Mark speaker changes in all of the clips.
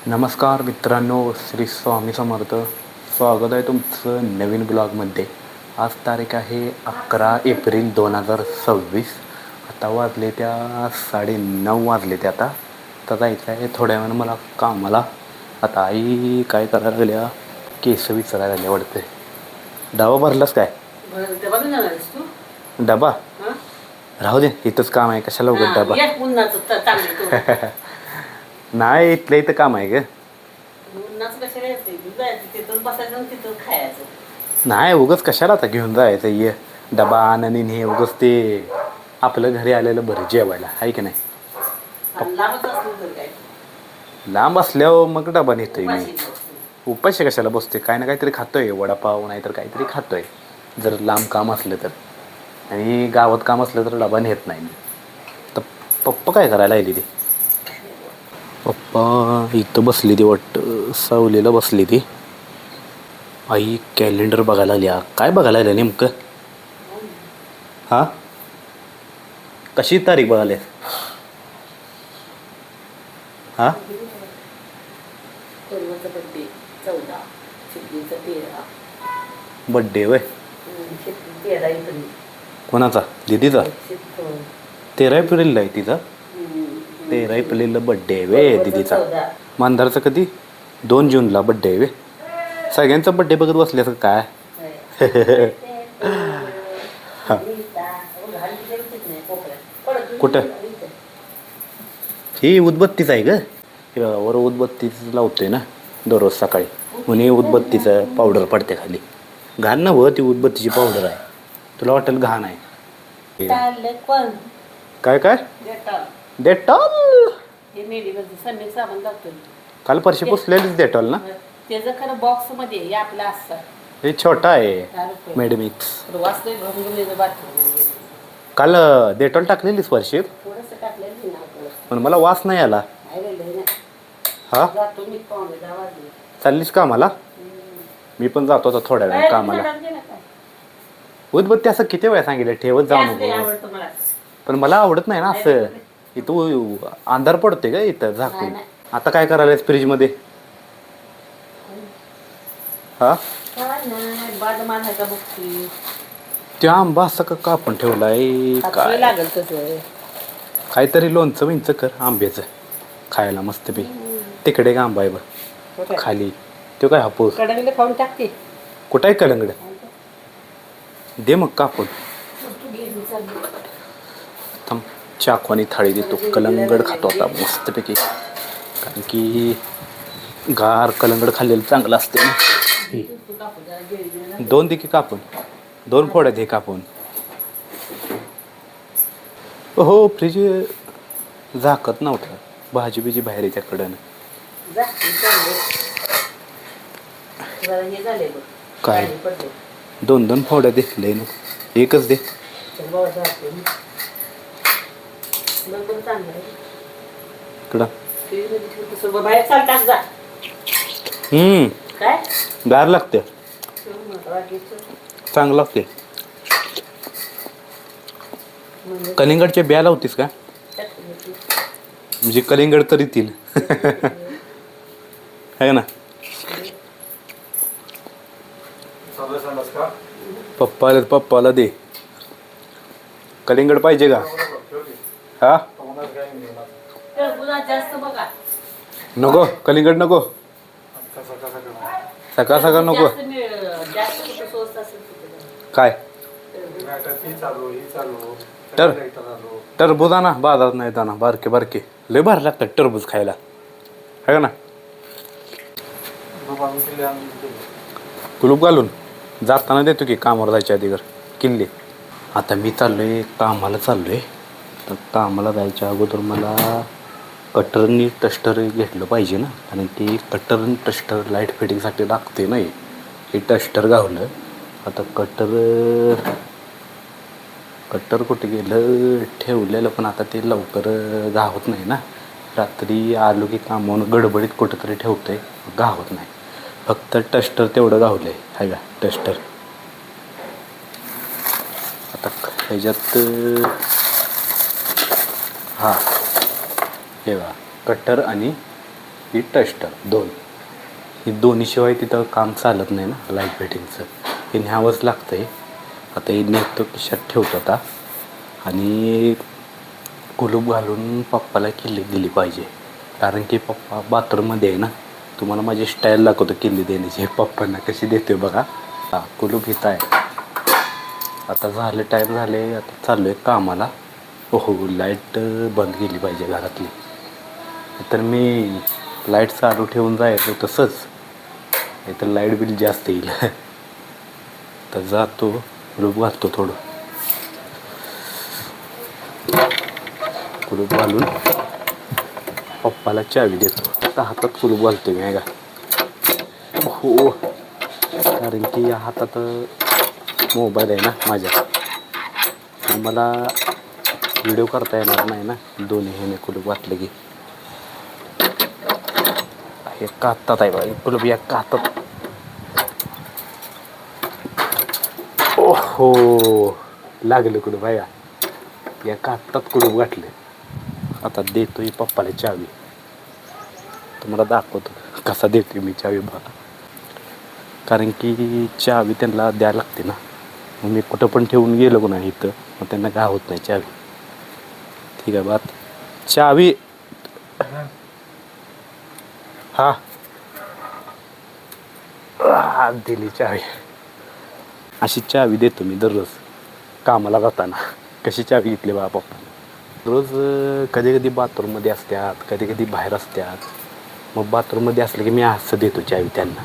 Speaker 1: नमस्कार मित्रांनो, श्री स्वामी समर्थ. स्वागत आहे तुमचं नवीन ब्लॉगमध्ये. आज तारीख आहे 11 एप्रिल 2026. आता वाजले त्या 9:30 वाजले ते आता जायचं आहे थोड्या वेळानं मला कामाला. आता आई काय करायला लागल्या, केस विचारायला लागल्या वाटते. डबा भरलास काय? डबा राहू दे, इथंच काम आहे, कशाला उघड डबा. नाही, इथलं इथं काम आहे ग. नाही उगच कशाला आता घेऊन जायचं ये डबा आणि हे उगच ते आपलं घरी आलेलं बरं जेवायला आहे की नाही. लांब असल्यावर मग डबा नेतोय मी. उपाशी कशाला बसतोय, काय ना काहीतरी खातोय, वडापाव नाही तर काहीतरी खातोय जर लांब काम असलं तर. आणि गावात काम असलं तर डबा नेत नाही मी. तर पप्पा काय करायला येईल ती? पप्पा इथं बसली ती वाटतं, सावलीला बसली ती. आई कॅलेंडर बघायला आल्या. काय बघायला आल्या नेमकं? हां, कशी तारीख बघायला? हां, बड्डे वय कोणाचा? दीदीचा? 13 एप्रिलला आहे तिचा. 13 एप्रिलला बड्डे आहे वे दीदीचा. मांधारचा कधी? 2 जूनला बड्डे आहे वे. सगळ्यांचा बड्डे बघत बसल्याचं काय. कुठं? ही उदबत्तीच आहे ग. वर उदबत्तीच लावतोय ना दररोज सकाळी. म्हणून उदबत्तीचं पावडर पडते खाली. घाण ना व ती उदबत्तीची पावडर आहे. तुला वाटेल घाण आहे. काय काय? डेटॉल. काल परशी पुसलेलीच डेटॉल ना.
Speaker 2: त्याचं खरं बॉक्स मध्ये आपलं असतं.
Speaker 1: हे छोटा आहे मेडमिक्स. काल डेटॉल टाकलेली स्पर्शित पण मला वास नाही आला. हा, चाललीस कामाला? मी पण जातो आता थोड्या वेळ कामाला. उदबत्ती असं किती वेळा सांगितलं ठेवत जाऊ नको, पण मला आवडत नाही ना असं. इथं अंधार पडते का इथं झाकून. आता काय करायला फ्रीजमध्ये? हा, त्या आंबा असं का आपण ठेवलाय काय? काहीतरी लोणचं विंचं कर आंब्याचं खायला मस्तपैकी. तिकडे का आंबा आहे बघ खाली, तो काय हापूस. कुठं आहे कलंगड? दे मग कापून. थांब, चाकवानी थाळी देतो. कलंगड खातो आता मस्तपैकी, कारण की गार कलंगड खाल्लेलं चांगलं असते ना. 2 दे की कापून, 2 फोड्या दे कापून. हो, फ्रीज झाकत नव्हतं. भाजी बिजी बाहेर याच्याकडं काय. 2 फोड्या दे, लय ना एकच दे. इकडं गार लागते, चांगलं लागते. कलिंगडच्या ब्या लावतीस का? म्हणजे कलिंगड तरी येतील. आहे ना. पप्पाला दे. कलिंगड पाहिजे का? हा, नको कलिंगड नको. सकाळ सकाळ नको. काय टरबूज ना बाजारात नाही येताना बारके बारके लय भारी लागतात टरबूज खायला, आहे ना. कुलूप घालून जाताना देतो की कामावर जायच्या अगोदर किल्ले. आता मी चाललोय कामाला चाललोय. तर कामाला जायच्या अगोदर मला कटरनी टस्टर घेतलं पाहिजे ना, आणि ते कटर टस्टर लाईट फिटिंगसाठी लागते नाही. हे टस्टर गावलं. आता कट्टर कुठे गेलं ठेवलेलं, पण आता ते लवकर गावत नाही ना. रात्री आलो की कामावून गडबडीत कुठंतरी ठेवतोय, गावत नाही. फक्त टस्टर तेवढं गावलं आहे का टस्टर. आता ह्याच्यात हा हे बघा कटर आणि ही टस्टर 2. ही दोन्हीशिवाय तिथं काम चालत नाही ना लाईट फिटिंगचं. हे न्यावंच लागतं आहे. आता हे नेतो खिशात ठेवतो आता आणि कुलूप घालून पप्पाला किल्ली दिली पाहिजे. कारण की पप्पा बाथरूममध्ये आहे ना. तुम्हाला माझी स्टाईल दाखवतो किल्ली देण्याची. पप्पांना कशी देते बघा. हां कुलूप इथं आहे. आता झालं टाईम झाले. आता चाललो आहे कामाला. हो लाईट बंद केली पाहिजे घरातली. तर मी लाईट चालू ठेवून जायचं तसंच नाही तर लाईट बिल जास्त येईल. तर जातो कुलूप घालतो थोडं. कुलूप घालून पप्पाला चावी देतो. आता हातात कुलूप घालतो मी का. हो कारण की या हातात मोबाईल आहे ना माझ्या. मला व्हिडिओ करता येणार नाही ना दोन्ही ह्याने कुलूप घातलं की. एक हातात आहे बघा कुलूप एक हातात. ओहो लागलं कुलूप आहे का. एका हातात कुलूप घातलं. आता देतोय पप्पाला चावी. तुम्हाला दाखवतो कसा देतोय मी चावी बघा. कारण की चावी त्यांना द्यायला लागते ना. मग मी कुठं पण ठेवून गेलो ना इथं मग त्यांना काय होत नाही चावी. ठीक आहे बात चावी. हा दिली चावी. अशी चावी देतो मी दररोज कामाला जाताना. कशी चावी घेतली बा पप्पा. रोज कधी कधी बाथरूममध्ये असतात कधी कधी बाहेर असतात. मग बाथरूममध्ये असलं की मी असं देतो चावी त्यांना.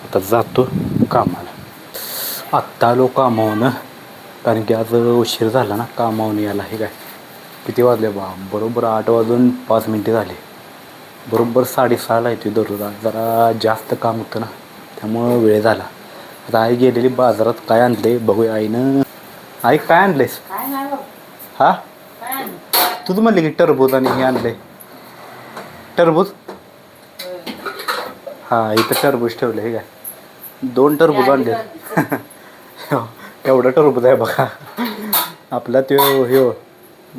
Speaker 1: आता जातो कामाला. आत्ता आलो कामावून कारण की आज उशीर झाला ना कामावून यायला. हे काय किती वाजले बा बरोबर 8:05 झाले. बरोबर 6:30ला येतो दररोज. आज जरा जास्त काम होतं ना त्यामुळं वेळ झाला. आता आई गेलेली बाजारात. काय आणले बघूया आईनं. आई काय आणलेस.
Speaker 2: काय नाही बघ.
Speaker 1: हा
Speaker 2: काय आणलं?
Speaker 1: तूच म्हणले की टरबूज आणि हे आणले. टरबूज हां इथं टरबूज ठेवलं. हे काय 2 टरबूज आणले. केवढं टरबूज आहे बघा. आपला तो ह्यो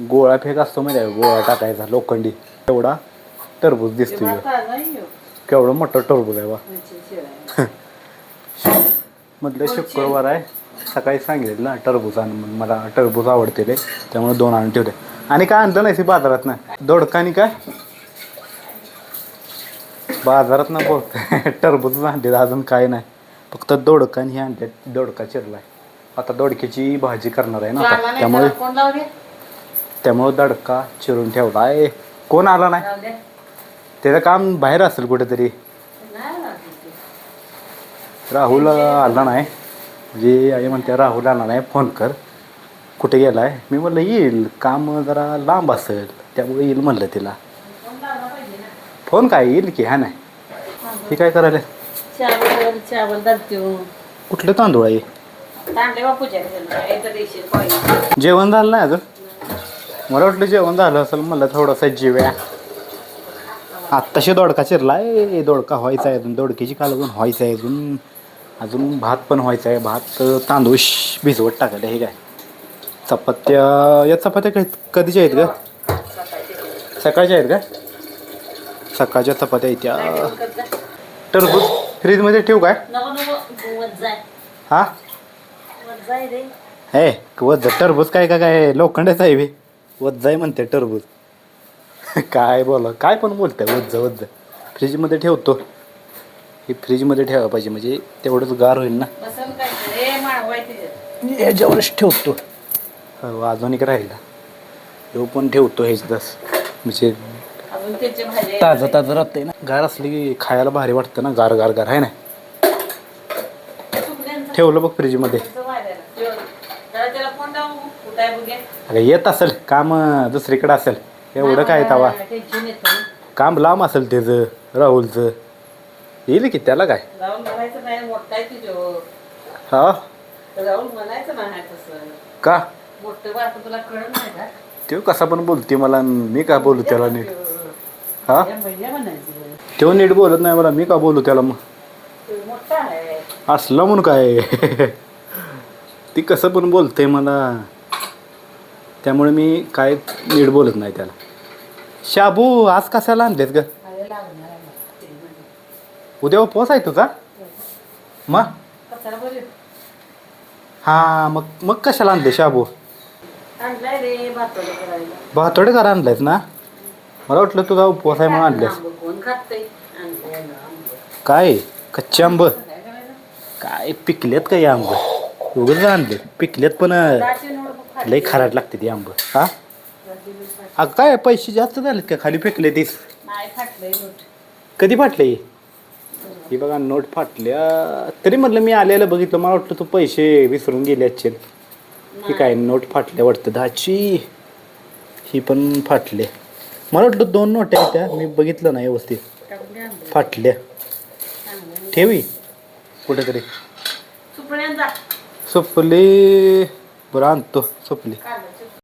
Speaker 1: गोळा फेक असतो माहिती आहे गोळा टाकायचा लोखंडी. एवढा टरबूज दिसतो ह्यो. केवढं मोठं टरबूज आहे बा. म्हटलं शुक्रवार आहे सकाळी सांगितलं ना टरबूज आण म्हणून. मला टरबूज आवडते रे त्यामुळे 2 आणून ठेवले. आणि काय आणलं नाही बाजारात ना दोडका आणि काय बाजारात ना बोलत टरबूज आणले. अजून काय नाही फक्त दोडका आणि हे आणले. दोडका चिरलाय. आता दोडक्याची भाजी करणार आहे ना आता त्यामुळे दोडका चिरून ठेवला आहे. कोण आला नाही त्याचं काम बाहेर असेल कुठेतरी. राहुल आला नाही. म्हणजे आई म्हणते राहुल आला नाही फोन कर कुठे गेला आहे. मी म्हणलं येईल काम जरा लांब असेल त्यामुळे येईल म्हणलं तिला. फोन काय येईल की हा नाही. हे काय करायला कुठलं तांदूळ आहे. जेवण झालं नाही अजून. मला वाटलं जेवण झालं असेल. म्हणलं थोडंसं जेव्या आत्ताशी दोडका चिरलाय. दोडका व्हायचा आहे अजून. दोडक्याची कालवण व्हायचं आहे अजून. अजून भात पण व्हायचा आहे. भात तांदूळ भिजवत टाकायला. हे काय चपात्या या चपात्या कधीच्या आहेत का सकाळच्या आहेत का. सकाळच्या चपात्या आहेत त्या. टरबूज फ्रीजमध्ये ठेवू काय. हा हे वज्ज टरबूज काय काय लोखंडाचं आहे बे. वज्ज आहे म्हणते टरबूज. काय बोला काय पण बोलतंय वज्ज वज्ज. फ्रीजमध्ये ठेवतो. हे फ्रीजमध्ये ठेवायला पाहिजे म्हणजे तेवढंच गार होईल ना. याच्यावरच ठेवतो. हो अजून एक राहिला तो पण ठेवतो ह्याच्यातच म्हणजे ताजं ताजं राहतंय ना. गार असली की खायला भारी वाटतं ना. गार गार गार आहे ना. ठेवलं बघ फ्रीजमध्ये. अरे येत असेल काम दुसरीकडे असेल एवढं काय तवा. काम लांब असेल त्याचं राहुलचं. येईल की त्याला काय. हा का तो कसा पण बोलते मला. मी का बोलू त्याला नीट. हा तो नीट बोलत नाही मला. मी का बोलू त्याला मग. असलं म्हणून काय. ती कसं पण बोलते मला त्यामुळे मी काय नीट बोलत नाही त्याला. शाबू आज कशाला आणलेत ग. उद्या उपवास आहे तुझा मग
Speaker 2: कचरा बरे
Speaker 1: हां मग कशाला आणले शाबू
Speaker 2: आणलाय रे भातोडे करायला.
Speaker 1: भातोडे करा आणलायस ना मला वाटलं तुझा उपवास आहे म्हणून आणलेस
Speaker 2: आंबं कोण खातंय? आणलंय ना आंबं.
Speaker 1: काय कच्चे आंब
Speaker 2: काय करायचं?
Speaker 1: काय पिकलेत का या आंब उगाच आणले पिकलेत पण
Speaker 2: दाची नोटबुक खाली.
Speaker 1: लई खराट लागते ती आंब हा
Speaker 2: दाची नोट फाटली.
Speaker 1: अगं काय पैसे जास्त झालेत का खाली फेकले तीस
Speaker 2: नाही फाटलंय नोट.
Speaker 1: कधी फाटले ही बघा नोट फाटल्या तरी म्हटलं मी आलेलं बघितलं मला वाटलं तू पैसे विसरून गेले अच्छे ही काय नोट फाटल्या वाटतं 10ची ही पण फाटले मला वाटलं 2 नोट्या होत्या मी बघितलं नाही व्यवस्थित
Speaker 2: टाकून द्या आंबं.
Speaker 1: फाटल्या
Speaker 2: चांगलं.
Speaker 1: ठेवी कुठेतरी
Speaker 2: सुपड्यांचा
Speaker 1: सुपली बरं आणतो सुपली
Speaker 2: काढ